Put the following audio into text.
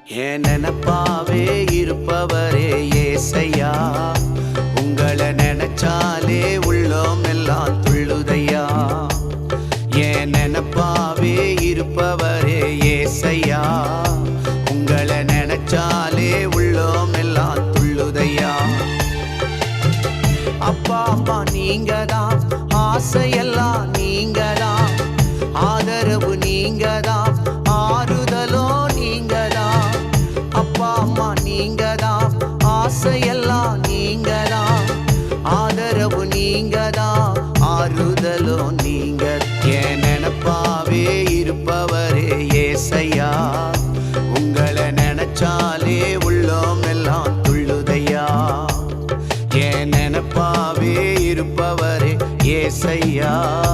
என் நினப்பாவே இருப்பவரே ஏசையா, உங்களை நினைச்சாலே உள்ளோம் எல்லாம் துள்ளுதையா. என் நினப்பாவே இருப்பவரே ஏசையா, உங்களை நினைச்சாலே உள்ளோம் எல்லாம் துள்ளுதையா. அப்பா அம்மா நீங்கதான், ஆசையெல்லாம் நீங்கதான், ஆதரவு நீங்கதான், ஆறுதலோ நீங்கதான். அப்பா அம்மா நீங்கதான், ஆசையெல்லாம் நீங்கதான், ஆதரவு நீங்கதான், ஆறுதலோ நீங்க. என் நினப்பாவே இருப்பவரே ஏசையா, உங்களை நினைச்சாலே உள்ளோம் எல்லாம் துள்ளுதையா. என் நினப்பாவே இருப்பவரே ஏசையா.